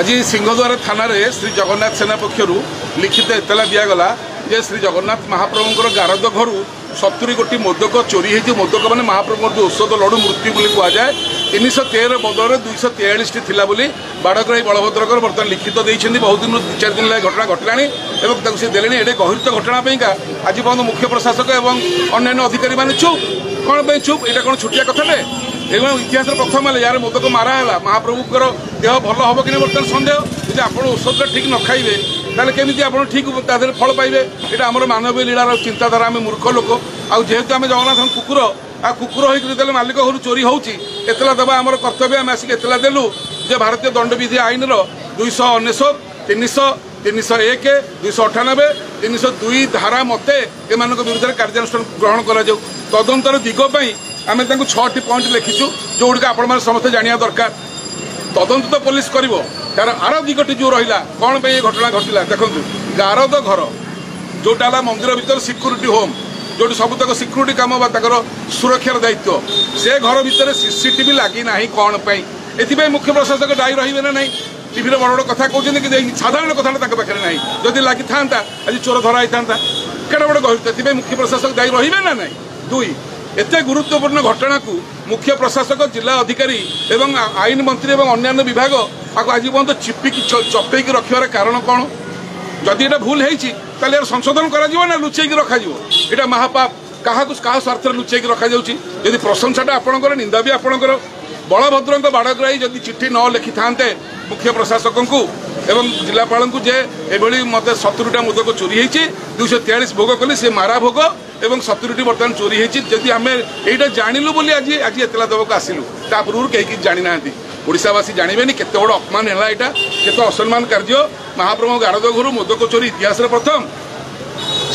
आज सिंहद्वार थाना श्री जगन्नाथ सेना पक्षर लिखित एतला दिगला जे श्री जगन्नाथ महाप्रभुंर गारद घर 70 गोटी मोदक चोरी होती। मोदक मैंने महाप्रभु जो औषध लड़ू मृत्यु बोली कहुए 313 बदल 243 थिला बोली बाड़ग्राही बलभद्रकर बर्तमान लिखित देते। बहुत दिन 2-4 दिन लगे घटना घटला से देले एडे गहित घटना आज पर्यटन मुख्य प्रशासक और अन्य अधिकारी मैंने चुप कौन चुप यहाँ कौन छुटिया कथाटे इतिहास प्रथम यार मोदक माराला महाप्रभुकर देह भल हम कि बर्तमान सन्देह जी आप औषध ठीक न खाइबे ताले केमिति आप ठीक तादेह फल पाइबे। यहाँ आम मानवीय लीलार चिंताधारा आम मूर्ख लोक आजेतु आम जगन्नाथ कुकुर आ कुकुर होते मालिक घर चोरी होती एतला दबा आम कर्तव्य आम आसिक एतला देलु जे भारतीय दंडविधि आईन 299 300 301 298 302 धारा मते एमान विरुद्ध में कार्यानुष्ठान ग्रहण कर तदंतर दिगपाई आम 6टी पॉइंट लिखिचु जोगुड़ी आपण समस्ते जाना दरकार। तदंत तो पुलिस कर तार आर दिगटी जो रहा कौन पर ये घटना घटला देखु गारद घर जोटा मंदिर भीतर सिक्यूरीटी होम जो सबुतक सिक्यूरीटी कम सुरक्षार दायित्व से घर भितर सीसीटीवी लगी ना कौन पर मुख्य प्रशासक दायी रही ना नहीं। टीवी बड़ बड़ कथा कहते कि साधारण कथा पाखे ना जदि लगी था आज चोर धरा होता केड़ा बड़ गहिर मुख्य प्रशासक दायी रही ना नहीं। 2 एते गुरुत्वपूर्ण घटना को मुख्य प्रशासक जिला अधिकारी एवं आईन मंत्री और अन्य विभाग आज पर्यटन चिपिकी चपेकी रखार कारण कौन जदि ये भूल है संशोधन कर लुचेक रखा यहाँ महापाप क्या स्वार्थ लुचेक रखा जदि प्रशंसाटा आपणकर निंदा भी आपणकर बलभद्र बाड़ग्राही जदि चिट्ठी न लिखि था मुख्य प्रशासक को एवं जिलापाल को जे एभली मत 70टा मोदक चोरी होती 243 भोग कले सी मारा भोग एवं 70टी बर्तमान चोरी होती जदि आम यहाँ जानलु बोली आज आज एतला देवाक आसिलु ता पूर्व कहीं जानी ना ओडावासी जानवे केते बड़ अपमान है यहाँ केते असम्मान कार्य महाप्रभु गारद घर मोदक चोरी इतिहास प्रथम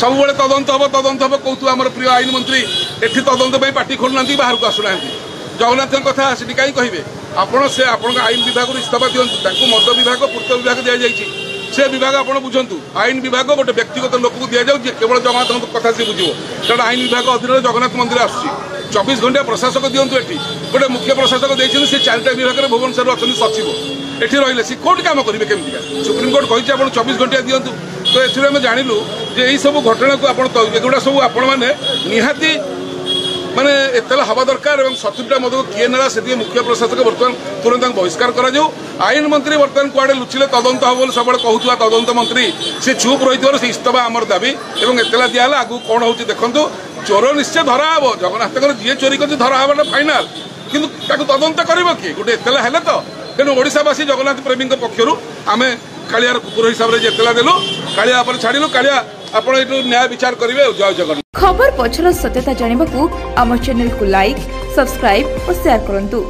सब तदंत हम कहतु आम प्रिय आईन मंत्री एठी तदंत पार्टी खोलुना बाहर को आसुना जगन्नाथ कथा से कहीं कहे आपड़ से आपण आईन विभाग इस्तीफा दिंतु मद विभाग पूर्त विभाग दि जाइए से विभाग आप बुझंतु आईन विभाग गोटे व्यक्तिगत लोक को दि जाऊँ केवल जगन्नाथ कथा से बुझे कारण आईन विभाग अधीन जगन्नाथ मंदिर आसूँ 24 घंटा प्रशासक दिंतु ये गोटे मुख्य प्रशासक देखते से 4टा विभाग में भुवनेश्वर अच्छा सचिव ये रही सी कौट कम करेंगे केमिका सुप्रीमकोर्ट कही आप 24 घंटा दिंतु तो ये जानलु यही सब घटना को आपड़ा सब आपण मैंने निहाती माने एतला हवा दरकार और 70टा मदक किए ना से मुख्य प्रशासक बर्तमान तुरंत बहिष्कार कर आईन मंत्री बर्तमान कुआड़े लुचिले तदंत हम बोली सब कहूला तदंत मंत्री से चुप रही से इस्तीफा आमर दाबी और एतला दिहला आगू कौन हो देखो चोर निश्चय धरा हे जगन्नाथ जी चोरी कर धरा हे फाइनाल कि तदंत कर किए गोटे एतला है तो तेणु ओडावासी जगन्नाथ प्रेमी पक्षर आम कालियार कुकुर हिसाब से एतला देलु कालिया छाड़ू कालिया आप न्याय विचार करेंगे। जय जगन्नाथ। खबर पछर सत्यता जानिबाकू आम चैनल को लाइक सब्सक्राइब और शेयर करंतु।